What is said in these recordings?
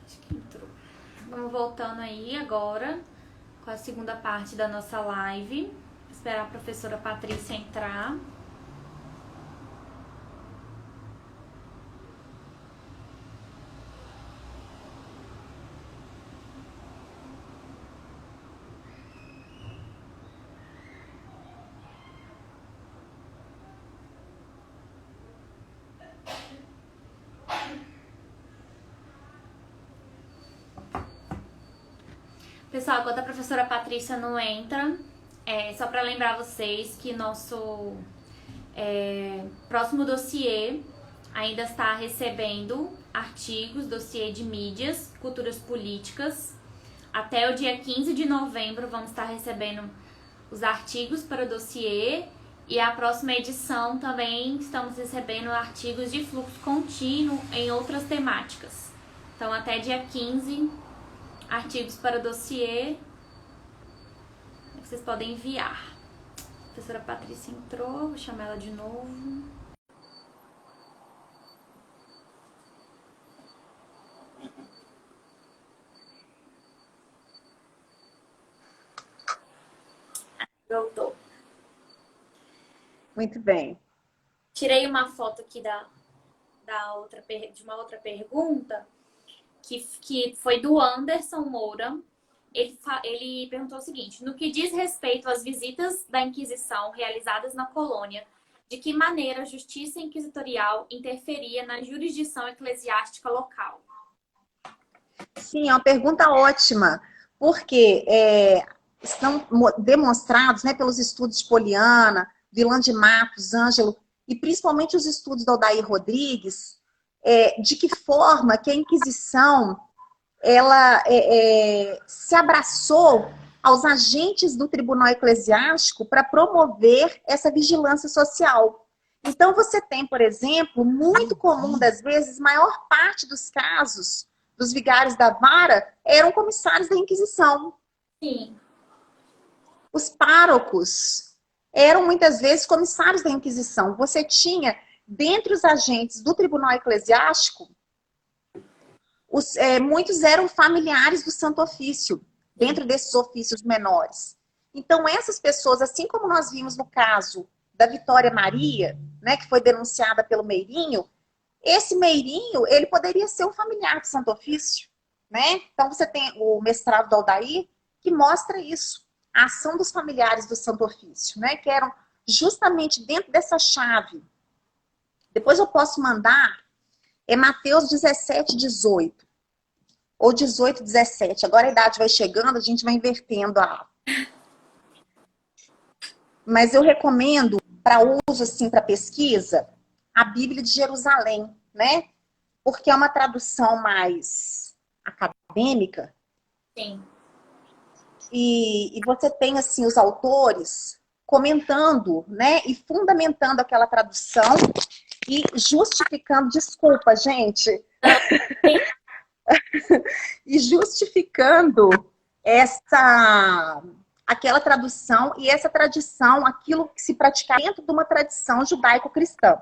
Acho que entrou. Vamos voltando aí agora com a segunda parte da nossa live. Esperar a professora Patrícia entrar. Pessoal, enquanto a professora Patrícia não entra, só para lembrar vocês que nosso próximo dossiê ainda está recebendo artigos, dossiê de mídias, culturas políticas. Até o dia 15 de novembro vamos estar recebendo os artigos para o dossiê, e a próxima edição também estamos recebendo artigos de fluxo contínuo em outras temáticas. Então até dia 15, artigos para o dossiê que vocês podem enviar. A professora Patrícia entrou, vou chamar ela de novo. Voltou. Muito bem. Tirei uma foto aqui de uma outra pergunta, que foi do Anderson Moura. Ele perguntou o seguinte: no que diz respeito às visitas da Inquisição realizadas na colônia, de que maneira a justiça inquisitorial interferia na jurisdição eclesiástica local? Sim, é uma pergunta ótima, porque estão demonstrados, né, pelos estudos de Poliana, Vilã de Matos, Ângelo, e principalmente os estudos da Aldair Rodrigues, de que forma que a Inquisição ela se abraçou aos agentes do tribunal eclesiástico para promover essa vigilância social. Então, você tem, por exemplo, muito comum das vezes, maior parte dos casos dos vigários da vara eram comissários da Inquisição. Sim. Os párocos eram muitas vezes comissários da Inquisição. Você tinha, dentre os agentes do tribunal eclesiástico, muitos eram familiares do Santo Ofício, dentro desses ofícios menores. Então, essas pessoas, assim como nós vimos no caso da Vitória Maria, né, que foi denunciada pelo Meirinho, esse Meirinho, ele poderia ser um familiar do Santo Ofício, né? Então, você tem o mestrado do Aldair, que mostra isso, a ação dos familiares do Santo Ofício, né, que eram justamente dentro dessa chave. Depois eu posso mandar, Mateus 17, 18. Ou 18, 17. Agora a idade vai chegando, a gente vai invertendo a... Mas eu recomendo, para uso, assim, para pesquisa, a Bíblia de Jerusalém, né? Porque é uma tradução mais acadêmica. Sim. E você tem, assim, os autores comentando, né? E fundamentando aquela tradução e justificando... Desculpa, gente. E justificando aquela tradução e essa tradição, aquilo que se praticava dentro de uma tradição judaico-cristã.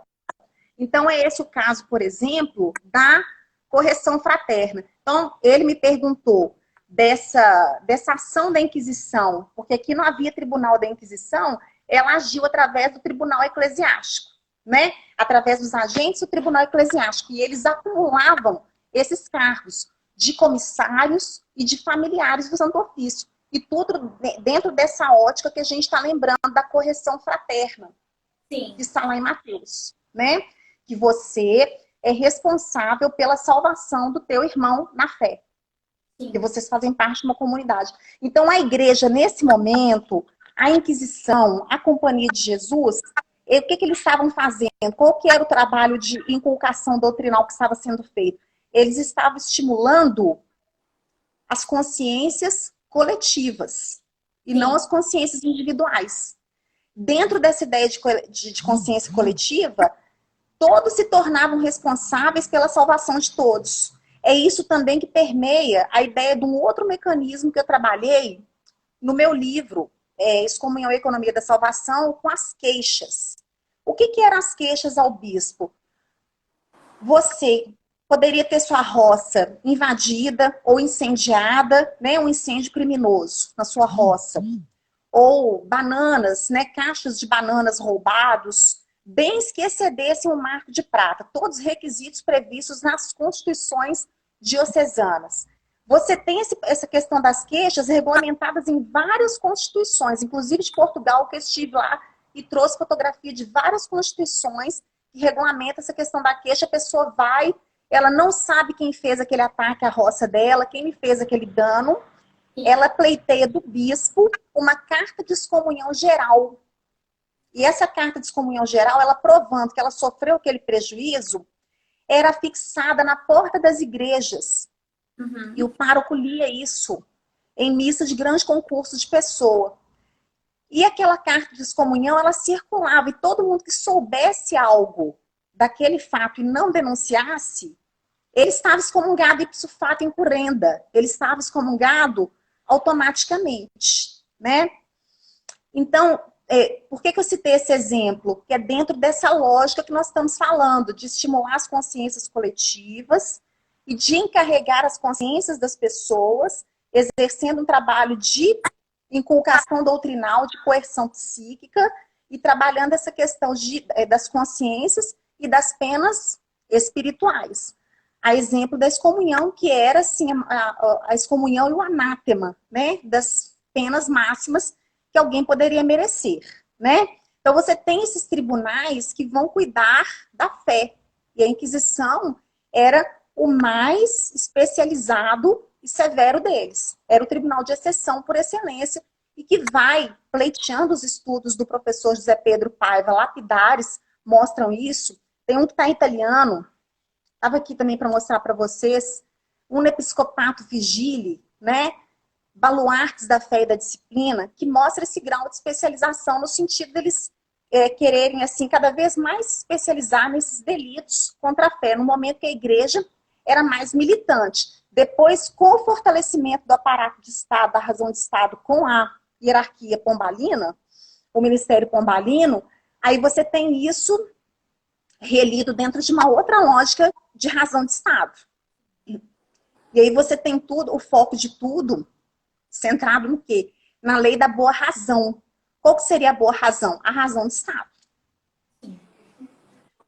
Então, é esse o caso, por exemplo, da correção fraterna. Então, ele me perguntou dessa ação da Inquisição, porque aqui não havia tribunal da Inquisição, ela agiu através do tribunal eclesiástico, né? Através dos agentes do tribunal eclesiástico, e eles acumulavam esses cargos de comissários e de familiares do Santo Ofício. E tudo dentro dessa ótica que a gente está lembrando da correção fraterna. Sim. Que está lá em Mateus, né? Que você é responsável pela salvação do teu irmão na fé. Sim. Que vocês fazem parte de uma comunidade. Então, a igreja, nesse momento, a Inquisição, a Companhia de Jesus, o que eles estavam fazendo? Qual que era o trabalho de inculcação doutrinal que estava sendo feito? Eles estavam estimulando as consciências coletivas e não as consciências individuais. Dentro dessa ideia de consciência coletiva, todos se tornavam responsáveis pela salvação de todos. É isso também que permeia a ideia de um outro mecanismo que eu trabalhei no meu livro, Excomunhão e Economia da Salvação, com as queixas. O que eram as queixas ao bispo? Você Poderia ter sua roça invadida ou incendiada, né? Um incêndio criminoso na sua roça. Ou bananas, né? Caixas de bananas roubados, bens que excedessem o marco de prata. Todos os requisitos previstos nas constituições diocesanas. Você tem essa questão das queixas regulamentadas em várias constituições, inclusive de Portugal, que eu estive lá e trouxe fotografia de várias constituições que regulamentam essa questão da queixa. A pessoa vai, ela não sabe quem fez aquele ataque à roça dela, quem me fez aquele dano. Ela pleiteia do bispo uma carta de excomunhão geral. E essa carta de excomunhão geral, ela provando que ela sofreu aquele prejuízo, era fixada na porta das igrejas. Uhum. E o pároco lia isso em missa de grande concurso de pessoa. E aquela carta de excomunhão, ela circulava, e todo mundo que soubesse algo daquele fato e não denunciasse, ele estava excomungado ipso facto incurrenda. Ele estava excomungado automaticamente, né? Então, por que eu citei esse exemplo? Que é dentro dessa lógica que nós estamos falando, de estimular as consciências coletivas e de encarregar as consciências das pessoas, exercendo um trabalho de inculcação doutrinal, de coerção psíquica, e trabalhando essa questão das consciências e das penas espirituais. A exemplo da excomunhão, que era assim, a excomunhão e o anátema, né, das penas máximas que alguém poderia merecer, né? Então você tem esses tribunais que vão cuidar da fé. E a Inquisição era o mais especializado e severo deles. Era o tribunal de exceção por excelência e que vai pleiteando os estudos do professor José Pedro Paiva, lapidares, mostram isso. Tem um que está em italiano, estava aqui também para mostrar para vocês, um episcopato vigile, né? Baluartes da fé e da disciplina, que mostra esse grau de especialização no sentido deles quererem, assim, cada vez mais especializar nesses delitos contra a fé, no momento que a igreja era mais militante. Depois, com o fortalecimento do aparato de Estado, da razão de Estado, com a hierarquia pombalina, o Ministério Pombalino, aí você tem isso relido dentro de uma outra lógica de razão de Estado. E aí você tem tudo, o foco de tudo, centrado no quê? Na lei da boa razão. Qual que seria a boa razão? A razão de Estado.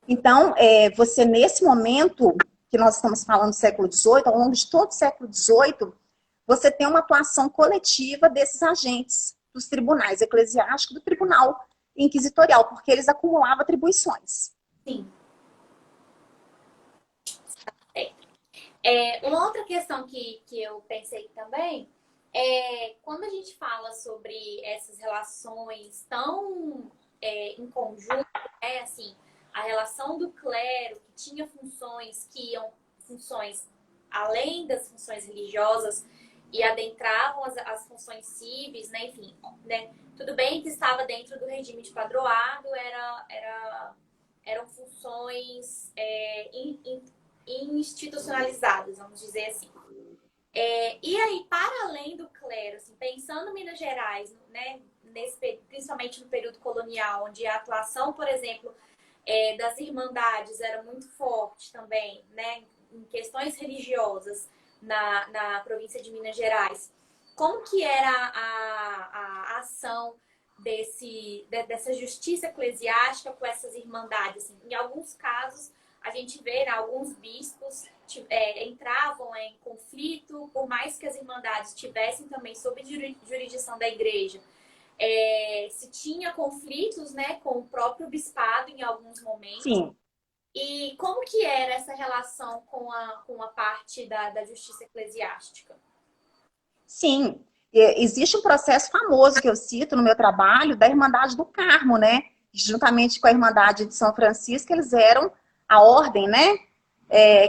Então, você nesse momento que nós estamos falando do século XVIII, ao longo de todo o século XVIII, você tem uma atuação coletiva desses agentes dos tribunais eclesiásticos, do tribunal inquisitorial, porque eles acumulavam atribuições. Sim. Uma outra questão que eu pensei também quando a gente fala sobre essas relações tão em conjunto, assim, a relação do clero, que tinha funções que iam, funções além das funções religiosas e adentravam as funções cíveis, né, enfim, né, tudo bem que estava dentro do regime de padroado, eram funções institucionalizadas, vamos dizer assim. E aí, para além do clero, assim, pensando em Minas Gerais, né, principalmente no período colonial, onde a atuação, por exemplo, das irmandades era muito forte também, né, em questões religiosas na província de Minas Gerais, como que era a ação dessa justiça eclesiástica com essas irmandades? Assim, em alguns casos, a gente vê, né, alguns bispos entravam em conflito, por mais que as irmandades estivessem também sob jurisdição da igreja. Se tinha conflitos, né, com o próprio bispado em alguns momentos. Sim. E como que era essa relação com a parte da justiça eclesiástica? Sim. Existe um processo famoso que eu cito no meu trabalho da Irmandade do Carmo, né? Juntamente com a Irmandade de São Francisco, eles eram a ordem, né?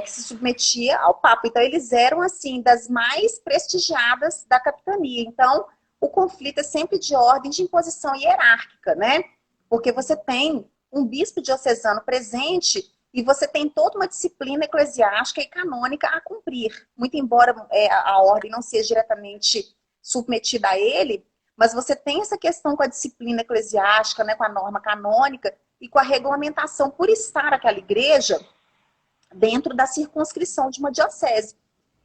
Que se submetia ao Papa. Então, eles eram, assim, das mais prestigiadas da capitania. Então, o conflito é sempre de ordem de imposição hierárquica, né? Porque você tem um bispo diocesano presente e você tem toda uma disciplina eclesiástica e canônica a cumprir. Muito embora a ordem não seja diretamente submetida a ele, mas você tem essa questão com a disciplina eclesiástica, né, com a norma canônica e com a regulamentação por estar aquela igreja dentro da circunscrição de uma diocese.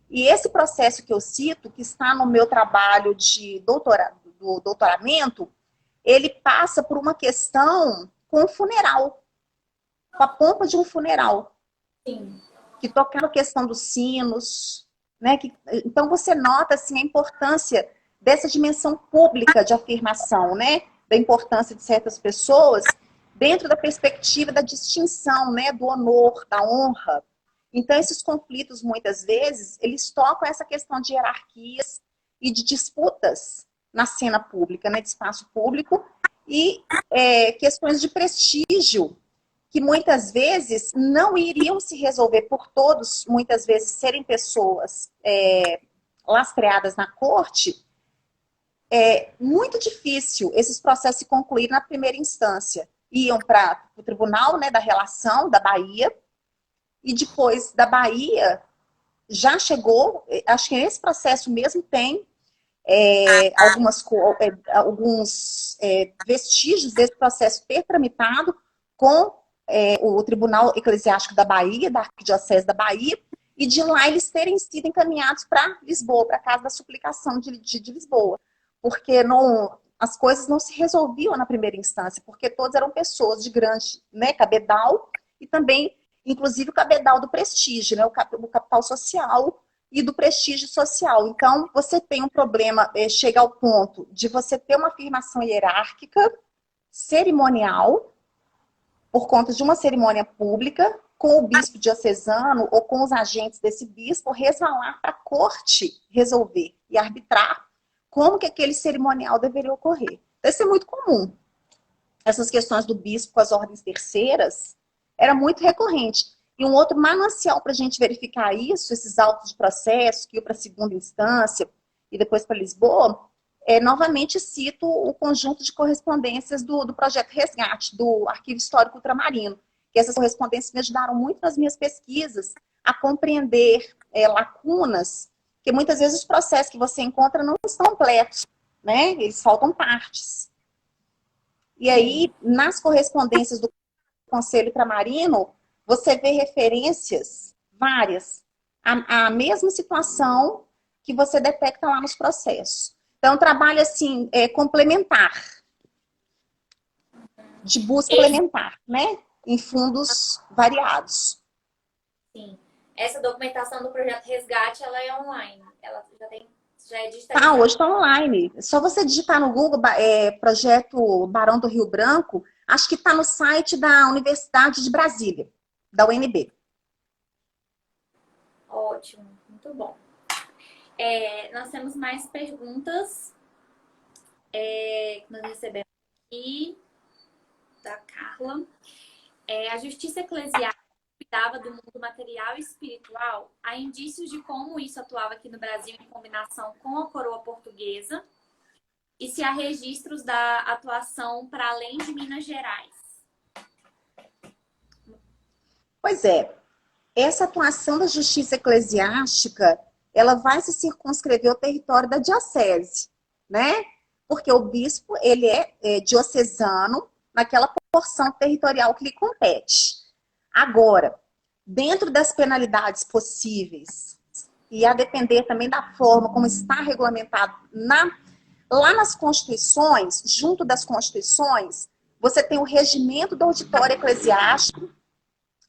E esse processo que eu cito, que está no meu trabalho de doutoramento, ele passa por uma questão com o funeral, com a pompa de um funeral. Sim. Que toca a questão dos sinos, né? Então você nota assim, a importância dessa dimensão pública de afirmação, né? Da importância de certas pessoas dentro da perspectiva da distinção, né? Do honor, da honra. Então esses conflitos, muitas vezes, eles tocam essa questão de hierarquias e de disputas na cena pública, né? De espaço público e questões de prestígio que muitas vezes não iriam se resolver por todos, muitas vezes serem pessoas lastreadas na corte, é muito difícil esses processos se concluírem na primeira instância. Iam para o tribunal, né, da relação da Bahia, e depois da Bahia já chegou, acho que nesse processo mesmo tem alguns vestígios desse processo ter tramitado com o Tribunal Eclesiástico da Bahia, da Arquidiocese da Bahia, e de lá eles terem sido encaminhados para Lisboa, para a Casa da Suplicação de Lisboa, porque as coisas não se resolviam na primeira instância, porque todos eram pessoas de grande, né, cabedal, e também, inclusive, o cabedal do prestígio, né, o capital social e do prestígio social. Então, você tem um problema, chega ao ponto de você ter uma afirmação hierárquica, cerimonial, por conta de uma cerimônia pública, com o bispo diocesano ou com os agentes desse bispo, resvalar para a corte resolver e arbitrar como que aquele cerimonial deveria ocorrer. Então, isso é muito comum. Essas questões do bispo com as ordens terceiras era muito recorrente. E um outro manancial para a gente verificar isso, esses autos de processo, que iam para a segunda instância e depois para Lisboa, novamente cito o conjunto de correspondências do projeto Resgate, do Arquivo Histórico Ultramarino, que essas correspondências me ajudaram muito nas minhas pesquisas a compreender lacunas, que muitas vezes os processos que você encontra não estão completos, né? Eles faltam partes. E aí, nas correspondências do Conselho Ultramarino, você vê referências várias à mesma situação que você detecta lá nos processos. Então, trabalho assim, complementar, de busca complementar, né? Em fundos variados. Sim. Essa documentação do projeto Resgate, ela é online. Ela já é digitalizada. Hoje está online. Só você digitar no Google projeto Barão do Rio Branco, acho que está no site da Universidade de Brasília, da UNB. Ótimo, muito bom. Nós temos mais perguntas que nós recebemos aqui da Carla. A justiça eclesiástica cuidava do mundo material e espiritual. Há indícios de como isso atuava aqui no Brasil em combinação com a coroa portuguesa? E se há registros da atuação para além de Minas Gerais? Pois é. Essa atuação da justiça eclesiástica, ela vai se circunscrever ao território da diocese, né? Porque o bispo, ele é diocesano naquela porção territorial que lhe compete. Agora, dentro das penalidades possíveis, e a depender também da forma como está regulamentado lá nas constituições, junto das constituições, você tem o regimento do auditório eclesiástico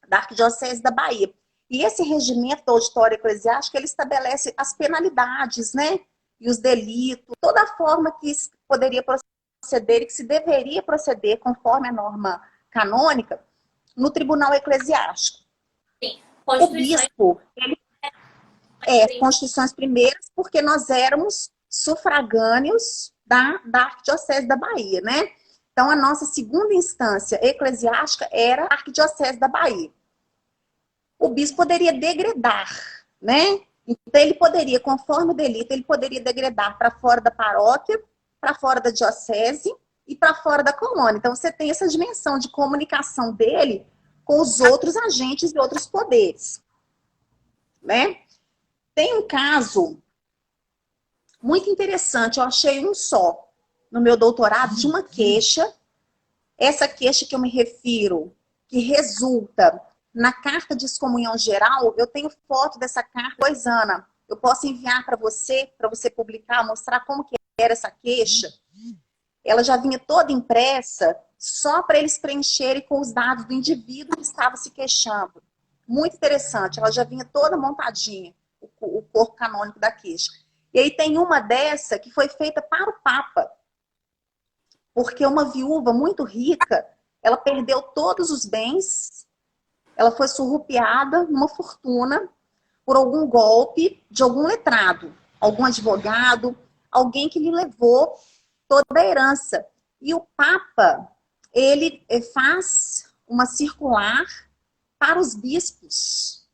da Arquidiocese da Bahia. E esse regimento do auditório eclesiástico, ele estabelece as penalidades, né? E os delitos, toda a forma que poderia proceder e que se deveria proceder conforme a norma canônica no tribunal eclesiástico. Sim. O bispo, ele constituições primeiras, porque nós éramos sufragâneos da Arquidiocese da Bahia, né? Então, a nossa segunda instância eclesiástica era a Arquidiocese da Bahia. O bispo poderia degredar, né? Então, ele poderia, conforme o delito, ele poderia degredar para fora da paróquia, para fora da diocese e para fora da colônia. Então, você tem essa dimensão de comunicação dele com os outros agentes e outros poderes, né? Tem um caso muito interessante, eu achei um só no meu doutorado, de uma queixa. Essa queixa que eu me refiro, que resulta Na carta de excomunhão geral, eu tenho foto dessa carta coisana. Eu posso enviar para você publicar, mostrar como que era essa queixa. Ela já vinha toda impressa, só para eles preencherem com os dados do indivíduo que estava se queixando. Muito interessante, ela já vinha toda montadinha, o corpo canônico da queixa. E aí tem uma dessa que foi feita para o Papa, porque uma viúva muito rica, ela perdeu todos os bens, ela foi surrupiada numa fortuna por algum golpe de algum letrado, algum advogado, alguém que lhe levou toda a herança. E o Papa, ele faz uma circular para os bispos,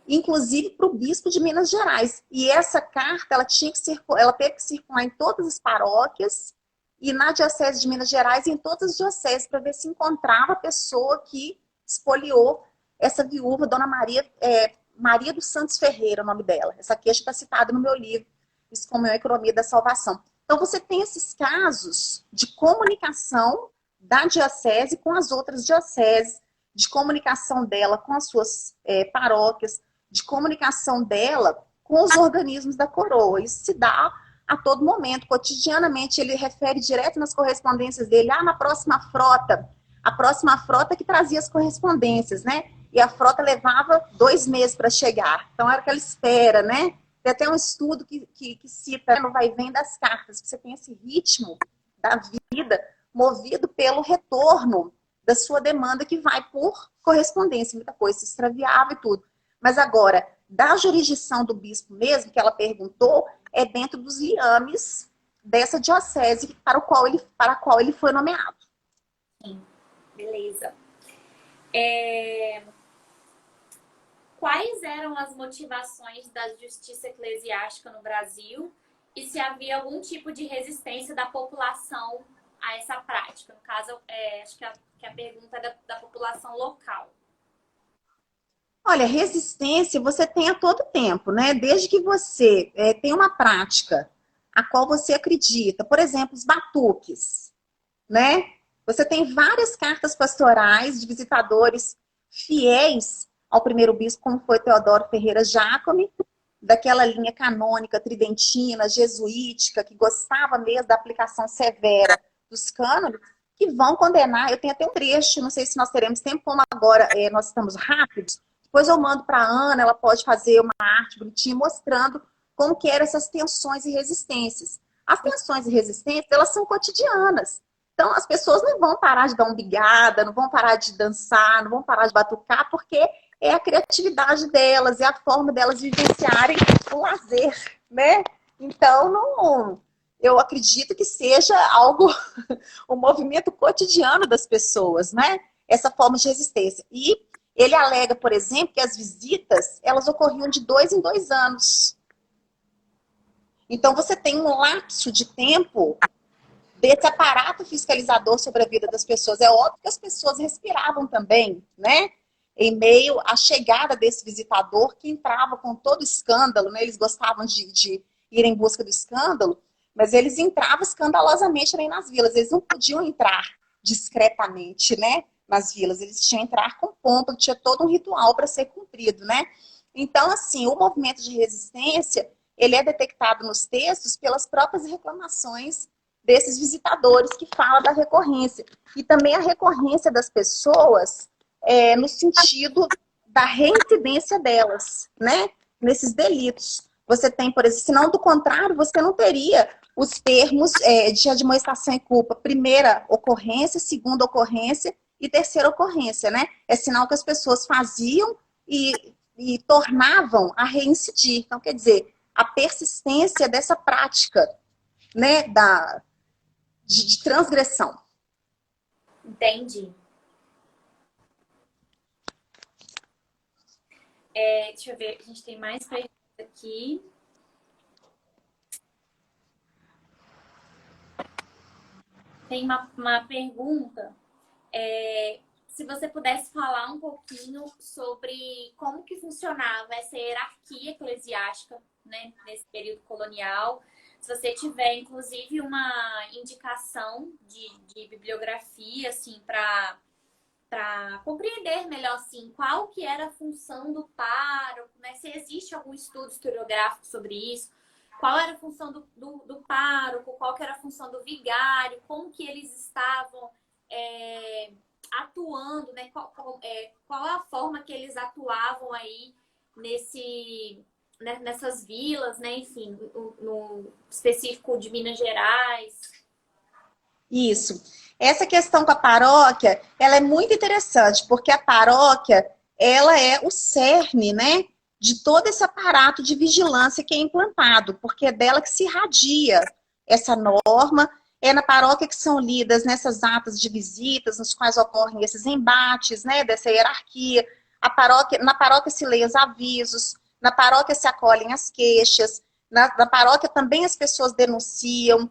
inclusive para o bispo de Minas Gerais. E essa carta, ela teve que circular em todas as paróquias e na diocese de Minas Gerais e em todas as dioceses, para ver se encontrava a pessoa que espoliou essa viúva, Dona Maria, Maria dos Santos Ferreira, o nome dela. Essa queixa está citada no meu livro, Excomunhão e Economia da Salvação. Então, você tem esses casos de comunicação da diocese com as outras dioceses, de comunicação dela com as suas paróquias, de comunicação dela com os organismos da coroa. Isso se dá a todo momento, cotidianamente. Ele refere direto nas correspondências dele, na próxima frota, a próxima frota que trazia as correspondências, né? E a frota levava 2 meses para chegar. Então, era aquela espera, né? Tem até um estudo que cita no vai e vem das cartas, que você tem esse ritmo da vida movido pelo retorno da sua demanda, que vai por correspondência, muita coisa se extraviava e tudo. Mas agora, da jurisdição do bispo mesmo, que ela perguntou, é dentro dos liames dessa diocese para a qual ele foi nomeado. Sim, beleza. Quais eram as motivações da justiça eclesiástica no Brasil e se havia algum tipo de resistência da população a essa prática? No caso, acho que a pergunta é da população local. Olha, resistência você tem a todo tempo, né? Desde que você tem uma prática a qual você acredita. Por exemplo, os batuques, né? Você tem várias cartas pastorais de visitadores fiéis ao primeiro bispo, como foi Teodoro Ferreira Jacome, daquela linha canônica, tridentina, jesuítica, que gostava mesmo da aplicação severa dos cânones, que vão condenar. Eu tenho até um trecho, não sei se nós teremos tempo, como agora nós estamos rápidos, depois eu mando para a Ana, ela pode fazer uma arte bonitinha mostrando como que eram essas tensões e resistências. As tensões e resistências, elas são cotidianas. Então, as pessoas não vão parar de dar uma bigada, não vão parar de dançar, não vão parar de batucar, porque é a criatividade delas, é a forma delas vivenciarem o lazer, né? Então, não, eu acredito que seja algo, um movimento cotidiano das pessoas, né? Essa forma de resistência. E ele alega, por exemplo, que as visitas, elas ocorriam de 2 em 2 anos. Então, você tem um lapso de tempo desse aparato fiscalizador sobre a vida das pessoas. É óbvio que as pessoas respiravam também, né? Em meio à chegada desse visitador que entrava com todo escândalo, né? Eles gostavam de ir em busca do escândalo, mas eles entravam escandalosamente também nas vilas. Eles não podiam entrar discretamente, né? Nas vilas. Eles tinham que entrar com pompa, tinha todo um ritual para ser cumprido, né? Então, assim, o movimento de resistência, ele é detectado nos textos pelas próprias reclamações desses visitadores que fala da recorrência. E também a recorrência das pessoas no sentido da reincidência delas, né? Nesses delitos. Você tem, por exemplo, senão do contrário, você não teria os termos de admoestação e culpa. Primeira ocorrência, segunda ocorrência e terceira ocorrência, né? É sinal que as pessoas faziam e tornavam a reincidir. Então, quer dizer, a persistência dessa prática, né, de transgressão. Entendi. Deixa eu ver, a gente tem mais perguntas aqui. Tem uma pergunta, se você pudesse falar um pouquinho sobre como que funcionava essa hierarquia eclesiástica, né, nesse período colonial. Se você tiver, inclusive, uma indicação de bibliografia, assim, para para compreender melhor, assim, qual que era a função do pároco, né? Se existe algum estudo historiográfico sobre isso, qual era a função do pároco, qual que era a função do vigário, como que eles estavam atuando, né? Qual a forma que eles atuavam aí nessas vilas, né? Enfim, no específico de Minas Gerais. Isso. Essa questão com a paróquia, ela é muito interessante, porque a paróquia, ela é o cerne, né, de todo esse aparato de vigilância que é implantado, porque é dela que se irradia essa norma, é na paróquia que são lidas nessas atas de visitas, nos quais ocorrem esses embates, né, dessa hierarquia. Na paróquia se lê os avisos, na paróquia se acolhem as queixas, na paróquia também as pessoas denunciam,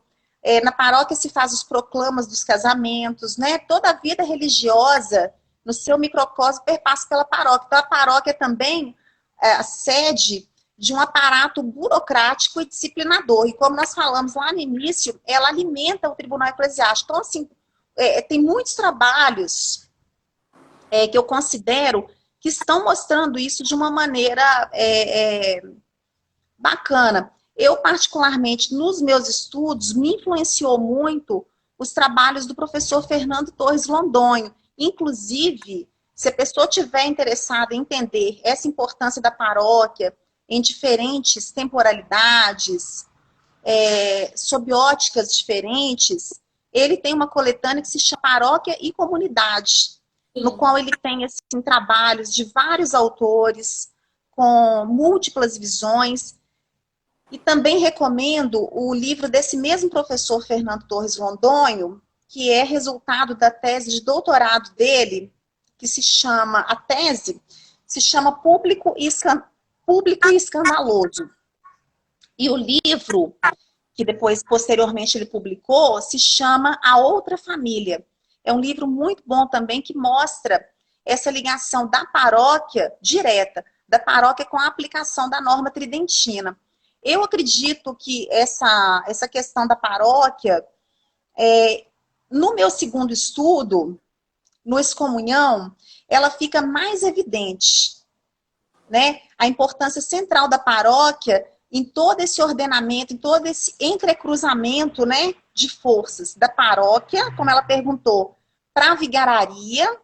na paróquia se faz os proclamas dos casamentos, né? Toda a vida religiosa, no seu microcosmo, perpassa pela paróquia. Então, a paróquia também é a sede de um aparato burocrático e disciplinador. E como nós falamos lá no início, ela alimenta o tribunal eclesiástico. Então, assim, tem muitos trabalhos que eu considero que estão mostrando isso de uma maneira bacana. Eu, particularmente, nos meus estudos, me influenciou muito os trabalhos do professor Fernando Torres Londonho. Inclusive, se a pessoa tiver interessada em entender essa importância da paróquia em diferentes temporalidades, sob óticas diferentes, ele tem uma coletânea que se chama Paróquia e Comunidade, no qual ele tem assim, trabalhos de vários autores, com múltiplas visões. E também recomendo o livro desse mesmo professor Fernando Torres Londonho, que é resultado da tese de doutorado dele, que se chama, a tese se chama Público e Escandaloso. E o livro, que depois, posteriormente, ele publicou, se chama A Outra Família. É um livro muito bom também, que mostra essa ligação da paróquia direta, da paróquia com a aplicação da norma tridentina. Eu acredito que essa questão da paróquia, no meu segundo estudo, no Excomunhão, ela fica mais evidente, né? A importância central da paróquia em todo esse ordenamento, em todo esse entrecruzamento, né, de forças da paróquia, como ela perguntou, para a vigararia,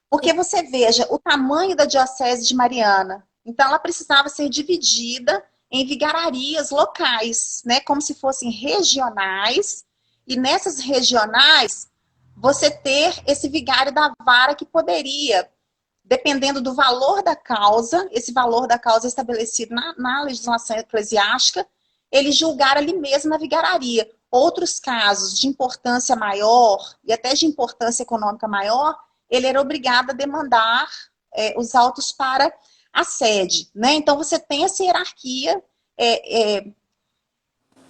porque você veja o tamanho da diocese de Mariana. Então, ela precisava ser dividida em vigararias locais, né, como se fossem regionais, e nessas regionais, você ter esse vigário da vara que poderia, dependendo do valor da causa, esse valor da causa estabelecido na legislação eclesiástica, ele julgar ali mesmo na vigararia. Outros casos de importância maior, e até de importância econômica maior, ele era obrigado a demandar os autos para a sede, né? Então, você tem essa hierarquia,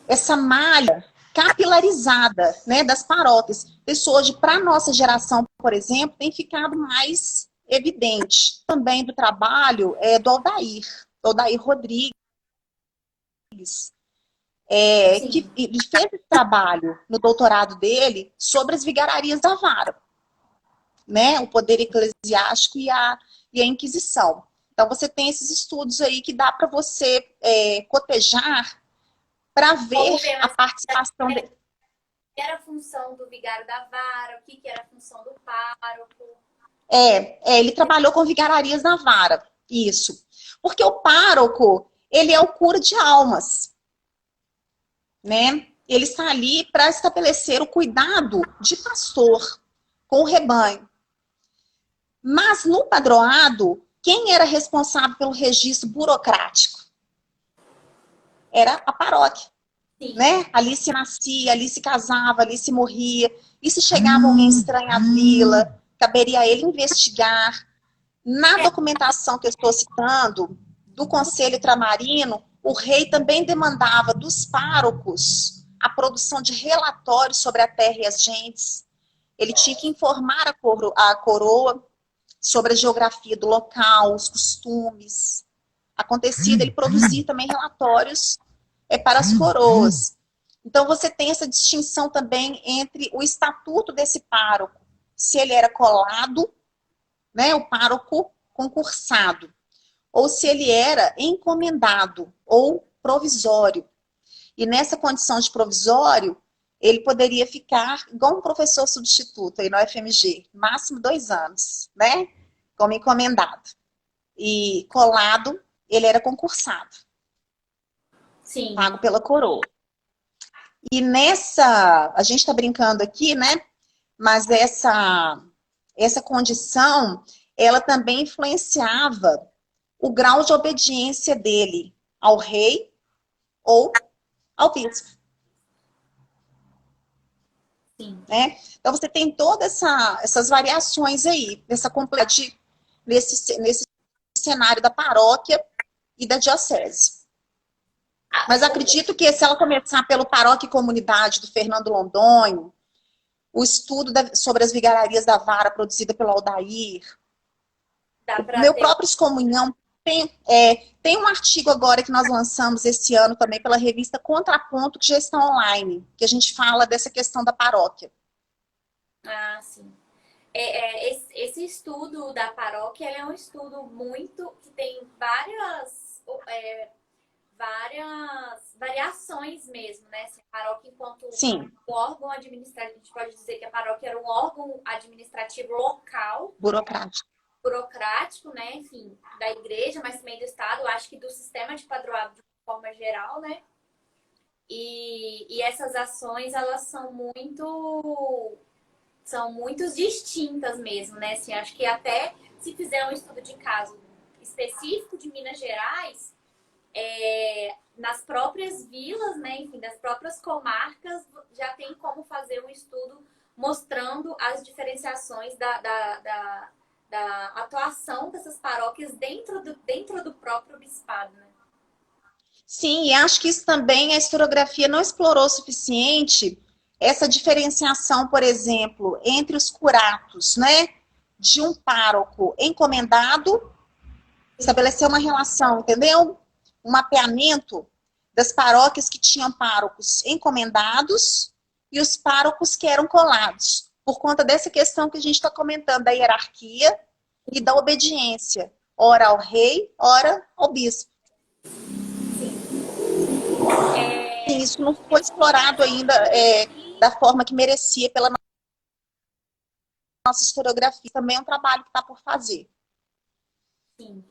essa malha capilarizada, né, das paróquias. Isso hoje, para a nossa geração, por exemplo, tem ficado mais evidente. Também do trabalho do Aldair Rodrigues, que fez esse trabalho no doutorado dele sobre as vigararias da vara, né, o poder eclesiástico e a Inquisição. Então, você tem esses estudos aí que dá para você cotejar para ver a participação dele. O que era a função do vigário da vara, o que era a função do pároco? Ele trabalhou com vigararias da vara, isso. Porque o pároco, ele é o cura de almas, né? Ele está ali para estabelecer o cuidado de pastor com o rebanho. Mas no padroado, quem era responsável pelo registro burocrático? Era a paróquia. Né? Ali se nascia, ali se casava, ali se morria. E se chegava alguém estranho à vila, caberia a ele investigar. Na documentação que eu estou citando, do Conselho Ultramarino, o rei também demandava dos párocos a produção de relatórios sobre a terra e as gentes. Ele tinha que informar a coroa sobre a geografia do local, os costumes acontecido. Ele produzia também relatórios para as coroas. Então, você tem essa distinção também entre o estatuto desse pároco, se ele era colado né, o pároco concursado, ou se ele era encomendado ou provisório. E nessa condição de provisório, ele poderia ficar igual um professor substituto aí no UFMG, máximo 2 anos, né? Como encomendado. E colado, ele era concursado. Sim. Pago pela coroa. E nessa, a gente está brincando aqui, né? Mas essa condição, ela também influenciava o grau de obediência dele ao rei ou ao bispo. Sim. Né? Então você tem todas essas variações aí, nessa complexidade, nesse cenário da paróquia e da diocese. Mas acredito que se ela começar pelo paróquia e comunidade do Fernando Londonho, o estudo sobre as vigararias da vara produzida pelo Aldair, o meu próprio excomunhão tem um artigo agora que nós lançamos esse ano também pela revista Contraponto, que já está online, que a gente fala dessa questão da paróquia. Ah, sim. Esse estudo da paróquia é um estudo muito que tem várias variações mesmo, né? Assim, a paróquia enquanto Sim. órgão administrativo, a gente pode dizer que a paróquia era um órgão administrativo local, burocrático, né? Enfim, da igreja, mas também do Estado, acho que do sistema de padroado de forma geral, né? E essas ações, elas são muito distintas mesmo, né? Assim, acho que até se fizer um estudo de caso específico de Minas Gerais, nas próprias vilas, né, enfim, das próprias comarcas, já tem como fazer um estudo mostrando as diferenciações da atuação dessas paróquias dentro do próprio bispado, né? Sim, e acho que isso também a historiografia não explorou o suficiente, essa diferenciação, por exemplo, entre os curatos, né, de um pároco encomendado, estabelecer uma relação, entendeu? Um mapeamento das paróquias que tinham párocos encomendados e os párocos que eram colados, por conta dessa questão que a gente está comentando, da hierarquia e da obediência, ora ao rei, ora ao bispo. Isso não foi explorado ainda da forma que merecia pela nossa historiografia. Também é um trabalho que está por fazer. Sim.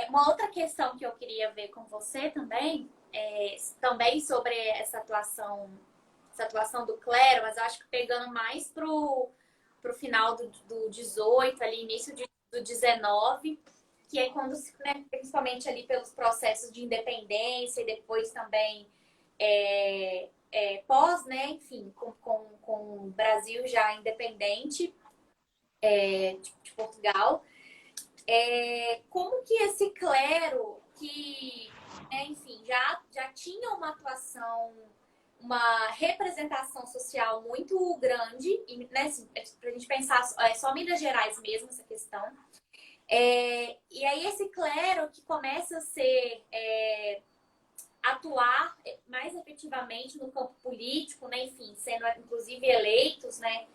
Uma outra questão que eu queria ver com você também, também sobre essa atuação do clero, mas eu acho que pegando mais pro final do 18, ali, início do 19, que é quando, né, principalmente ali pelos processos de independência e depois também pós, né, enfim, com o Brasil já independente de Portugal, como que esse clero que, né, enfim, já tinha uma atuação, uma representação social muito grande, e, né, assim, pra gente pensar só Minas Gerais mesmo, essa questão. E aí esse clero que começa a atuar mais efetivamente no campo político, né, enfim, sendo inclusive eleitos, né,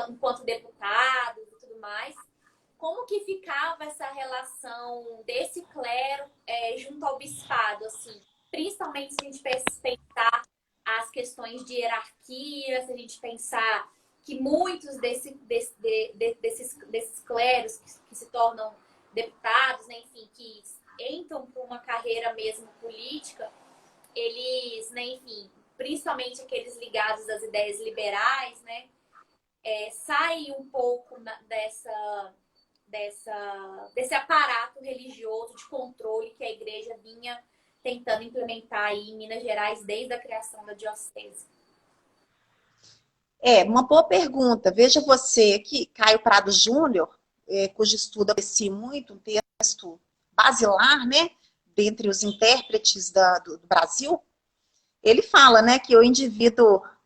enquanto deputados e tudo mais. Como que ficava essa relação desse clero junto ao bispado, assim? Principalmente se a gente pensar as questões de hierarquia, se a gente pensar que muitos desses cleros que se tornam deputados, né, enfim, que entram por uma carreira mesmo política, eles, né, enfim, principalmente aqueles ligados às ideias liberais, né, saem um pouco desse aparato religioso de controle que a igreja vinha tentando implementar aí em Minas Gerais desde a criação da diocese. Uma boa pergunta. Veja você aqui, Caio Prado Júnior, cujo estudo eu apreciei muito, um texto basilar, né, dentre os intérpretes do Brasil, ele fala, né, que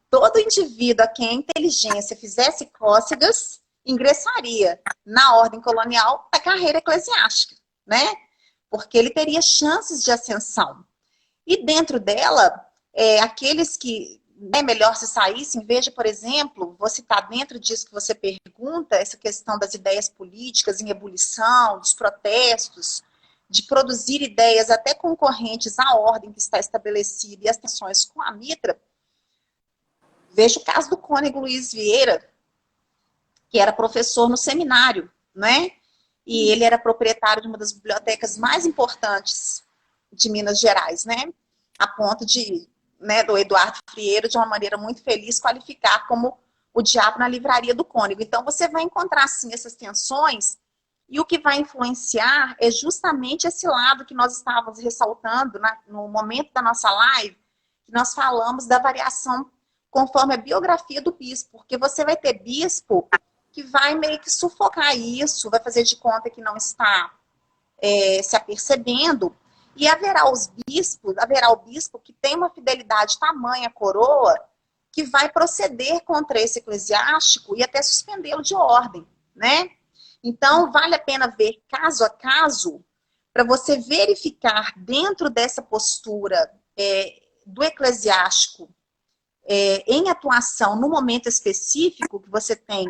todo indivíduo a quem a inteligência fizesse cócegas, ingressaria na ordem colonial da carreira eclesiástica, né? Porque ele teria chances de ascensão. E dentro dela, aqueles que é melhor se saíssem. Veja, por exemplo, vou citar dentro disso que você pergunta, essa questão das ideias políticas em ebulição, dos protestos, de produzir ideias até concorrentes à ordem que está estabelecida e as tensões com a Mitra. Veja o caso do cônego Luiz Vieira, que era professor no seminário, né? E ele era proprietário de uma das bibliotecas mais importantes de Minas Gerais, né? A ponto de, né, do Eduardo Frieiro, de uma maneira muito feliz, qualificar como o diabo na livraria do cônego. Então, você vai encontrar, sim, essas tensões, e o que vai influenciar é justamente esse lado que nós estávamos ressaltando no momento da nossa live, que nós falamos da variação conforme a biografia do bispo, porque você vai ter bispo que vai meio que sufocar isso, vai fazer de conta que não está se apercebendo, e haverá o bispo que tem uma fidelidade tamanha à coroa, que vai proceder contra esse eclesiástico e até suspendê-lo de ordem, né? Então, vale a pena ver caso a caso, para você verificar dentro dessa postura do eclesiástico em atuação no momento específico que você tem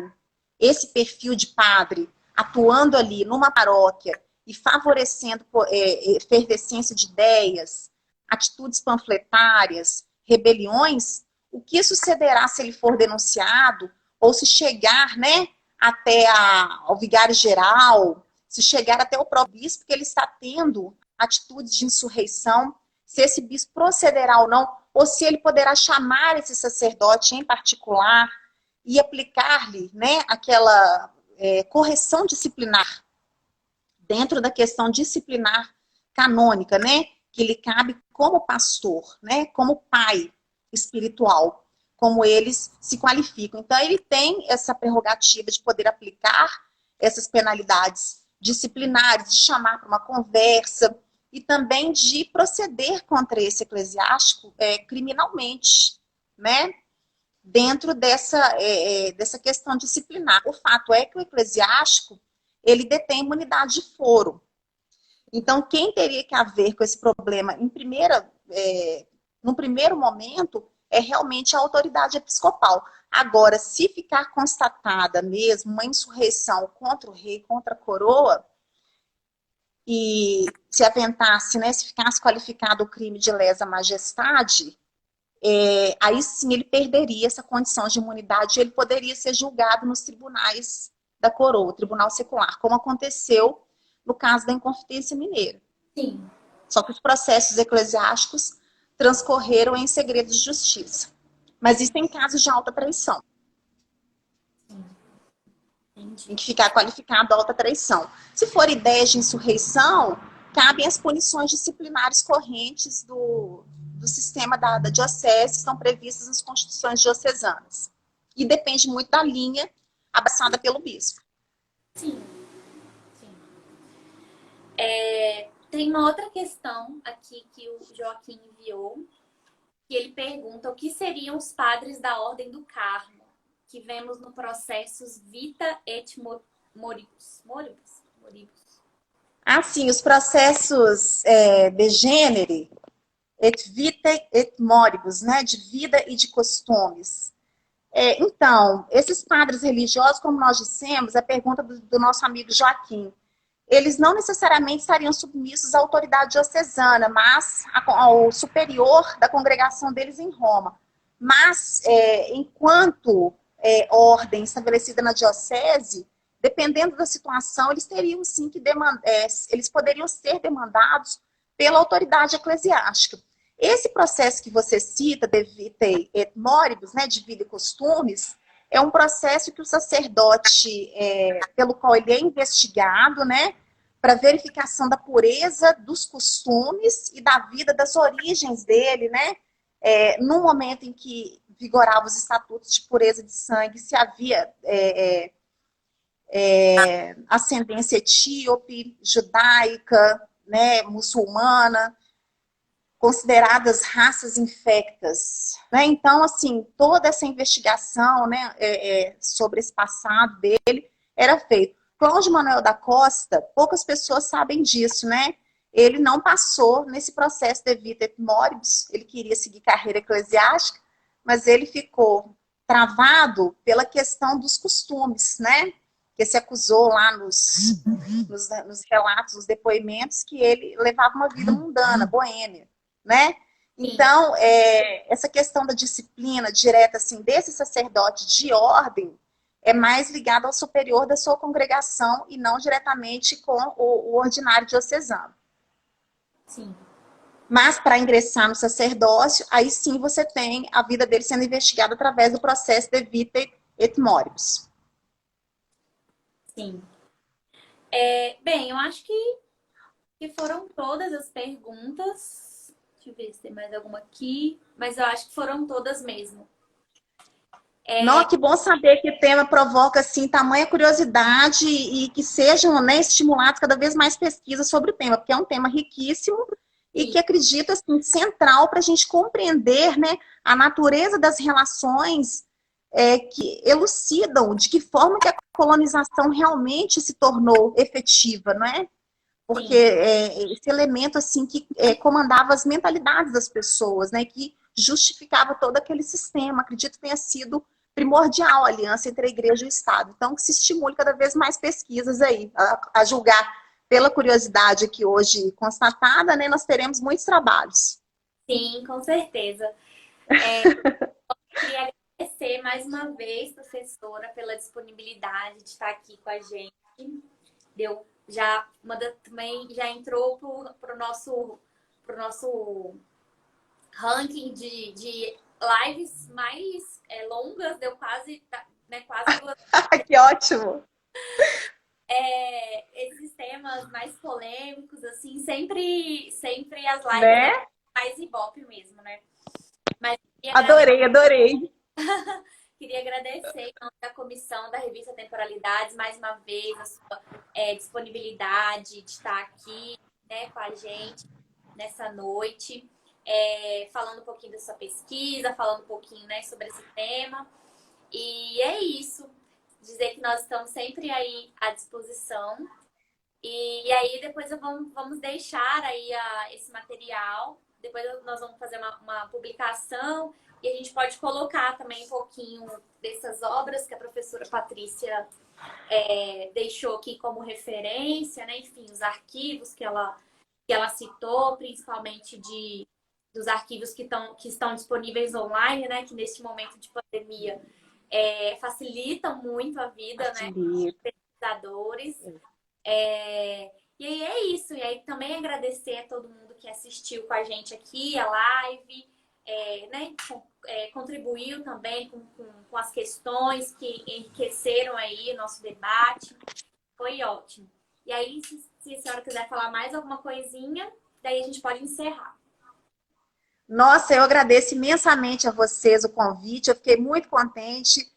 esse perfil de padre atuando ali numa paróquia e favorecendo efervescência de ideias, atitudes panfletárias, rebeliões, o que sucederá se ele for denunciado ou se chegar, né, até ao vigário-geral, se chegar até o próprio bispo, que ele está tendo atitudes de insurreição, se esse bispo procederá ou não, ou se ele poderá chamar esse sacerdote em particular e aplicar-lhe, né, aquela correção disciplinar dentro da questão disciplinar canônica, né, que lhe cabe como pastor, né, como pai espiritual, como eles se qualificam. Então, ele tem essa prerrogativa de poder aplicar essas penalidades disciplinares, de chamar para uma conversa e também de proceder contra esse eclesiástico criminalmente, né? Dentro dessa questão disciplinar. O fato é que o eclesiástico, ele detém imunidade de foro. Então, quem teria que haver com esse problema no primeiro momento é realmente a autoridade episcopal. Agora, se ficar constatada mesmo uma insurreição contra o rei, contra a coroa, e se aventasse, né, se ficasse qualificado o crime de lesa majestade, aí sim ele perderia essa condição de imunidade e ele poderia ser julgado nos tribunais da coroa, o tribunal secular, como aconteceu no caso da Inconfidência Mineira. Sim. Só que os processos eclesiásticos transcorreram em segredo de justiça. Mas isso em casos de alta traição. Tem que ficar qualificado a alta traição. Se for ideias de insurreição, cabem as punições disciplinares correntes do sistema da diocese, que estão previstas nas constituições diocesanas. E depende muito da linha abraçada pelo bispo. Sim. Tem uma outra questão aqui que o Joaquim enviou, que ele pergunta o que seriam os padres da Ordem do Carmo, que vemos no Processus Vita et Moribus. Ah, sim, os processos de gênero, et vita et moribus, né, de vida e de costumes. Então, esses padres religiosos, como nós dissemos, a pergunta do nosso amigo Joaquim, eles não necessariamente estariam submissos à autoridade diocesana, mas ao superior da congregação deles em Roma. Mas, enquanto ordem estabelecida na diocese, dependendo da situação, eles teriam sim que eles poderiam ser demandados pela autoridade eclesiástica. Esse processo que você cita, de vita et moribus, né, de vida e costumes, é um processo que o sacerdote, pelo qual ele é investigado, né, para verificação da pureza dos costumes e da vida, das origens dele, né, no momento em que vigoravam os estatutos de pureza de sangue, se havia ascendência etíope, judaica, né, muçulmana, consideradas raças infectas, né? Então, assim, toda essa investigação, né, sobre esse passado dele era feita. Cláudio Manuel da Costa, poucas pessoas sabem disso, né? Ele não passou nesse processo de vita et moribus, ele queria seguir carreira eclesiástica, mas ele ficou travado pela questão dos costumes, né? Que se acusou lá nos relatos, nos depoimentos, que ele levava uma vida mundana, boêmia, né? Sim, Então, essa questão da disciplina direta, assim, desse sacerdote de ordem, é mais ligado ao superior da sua congregação e não diretamente com o ordinário diocesano. sim, Mas para ingressar no sacerdócio, aí sim você tem a vida dele sendo investigada através do processo de vita et moribus. sim. Bem, eu acho que foram todas as perguntas. Deixa eu ver se tem mais alguma aqui. Mas eu acho que foram todas mesmo. Não, que bom saber que o tema provoca assim tamanha curiosidade e que sejam, né, estimulados cada vez mais pesquisas sobre o tema, porque é um tema riquíssimo e Sim, que acredito assim central para a gente compreender, né, a natureza das relações que elucidam de que forma que a colonização realmente se tornou efetiva, não é? Porque sim, esse elemento assim que comandava as mentalidades das pessoas, né, que justificava todo aquele sistema, acredito que tenha sido primordial a aliança entre a igreja e o Estado. Então, que se estimule cada vez mais pesquisas aí, a julgar pela curiosidade aqui hoje constatada, né, nós teremos muitos trabalhos. sim, com certeza. Queria agradecer mais uma vez, professora, pela disponibilidade de estar aqui com a gente. Deu já também já entrou pro nosso ranking de lives mais longas, deu quase, né, quase 2. Que ótimo! Esses temas mais polêmicos, assim, sempre as lives Né? dão mais ibope mesmo, né? Mas Adorei, adorei. queria agradecer em nome da comissão da revista Temporalidades, mais uma vez, a sua disponibilidade de estar aqui, né, com a gente nessa noite, falando um pouquinho da sua pesquisa, falando um pouquinho, né, sobre esse tema. E é isso. Dizer que nós estamos sempre aí à disposição. E aí depois vamos deixar aí esse material. Depois nós vamos fazer uma publicação e a gente pode colocar também um pouquinho dessas obras que a professora Patrícia deixou aqui como referência, né? Enfim, os arquivos que ela citou, principalmente dos arquivos que estão disponíveis online, né? Que neste momento de pandemia facilitam muito a vida, né? Dos Facilita. pesquisadores. E aí é isso. E aí também agradecer a todo mundo que assistiu com a gente aqui, a live, né? Contribuiu também com as questões que enriqueceram aí o nosso debate. Foi ótimo. E aí, se a senhora quiser falar mais alguma coisinha, daí a gente pode encerrar. Nossa, eu agradeço imensamente a vocês o convite. Eu fiquei muito contente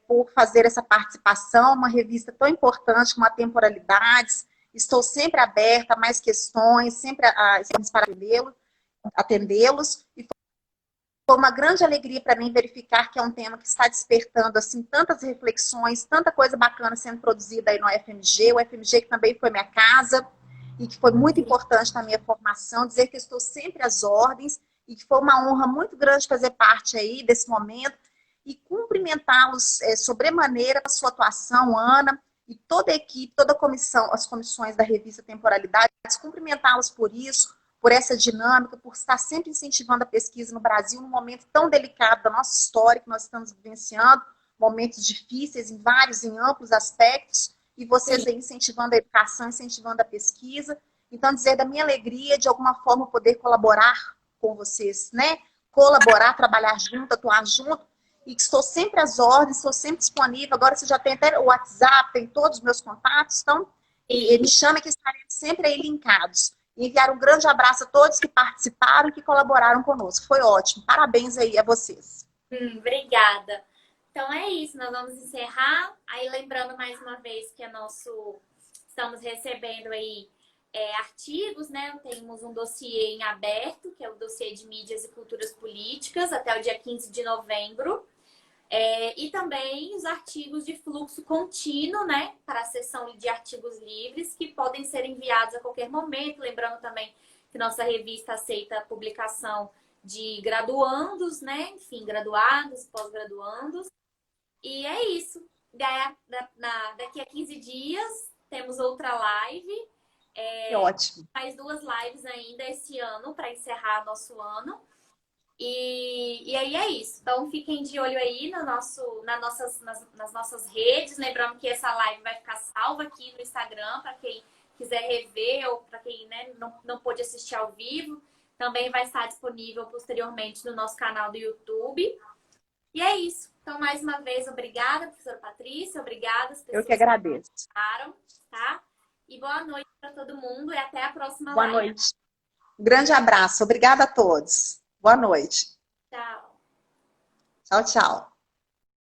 por fazer essa participação, uma revista tão importante como a Temporalidades. Estou sempre aberta a mais questões, sempre para atendê-los. E foi uma grande alegria para mim verificar que é um tema que está despertando assim tantas reflexões, tanta coisa bacana sendo produzida aí no UFMG. O UFMG que também foi minha casa e que foi muito importante na minha formação. Dizer que estou sempre às ordens e que foi uma honra muito grande fazer parte aí desse momento e cumprimentá-los sobremaneira a sua atuação, Ana, e toda a equipe, toda a comissão, as comissões da revista Temporalidades, cumprimentá-los por isso, por essa dinâmica, por estar sempre incentivando a pesquisa no Brasil num momento tão delicado da nossa história que nós estamos vivenciando, momentos difíceis em amplos aspectos, e vocês aí incentivando a educação, incentivando a pesquisa. Então, dizer da minha alegria de alguma forma poder colaborar com vocês, né? Colaborar, trabalhar junto, atuar junto, e que estou sempre às ordens, estou sempre disponível. Agora você já tem até o WhatsApp, tem todos os meus contatos, então me chama que estaremos sempre aí linkados. E enviar um grande abraço a todos que participaram e que colaboraram conosco. Foi ótimo. Parabéns aí a vocês. Obrigada. Então é isso, nós vamos encerrar. Aí lembrando mais uma vez que estamos recebendo aí artigos, né? Temos um dossiê em aberto, que é o dossiê de mídias e culturas políticas, até o dia 15 de novembro. E também os artigos de fluxo contínuo, né? Para a seção de artigos livres, que podem ser enviados a qualquer momento. Lembrando também que nossa revista aceita a publicação de graduandos, né? Enfim, graduados, pós-graduandos. E é isso. Daqui a 15 dias temos outra live. Que ótimo. Mais 2 lives ainda esse ano para encerrar nosso ano. E aí é isso. Então fiquem de olho aí nas nossas redes. Lembrando que essa live vai ficar salva aqui no Instagram para quem quiser rever ou para quem, né, não pôde assistir ao vivo. Também vai estar disponível posteriormente no nosso canal do YouTube. E é isso. Então, mais uma vez, obrigada, professora Patrícia. Obrigada às pessoas Eu que agradeço. Que participaram, tá? E boa noite para todo mundo e até a próxima Boa live. noite. Um grande abraço. Obrigada a todos. Boa noite. Tchau. Tchau, tchau.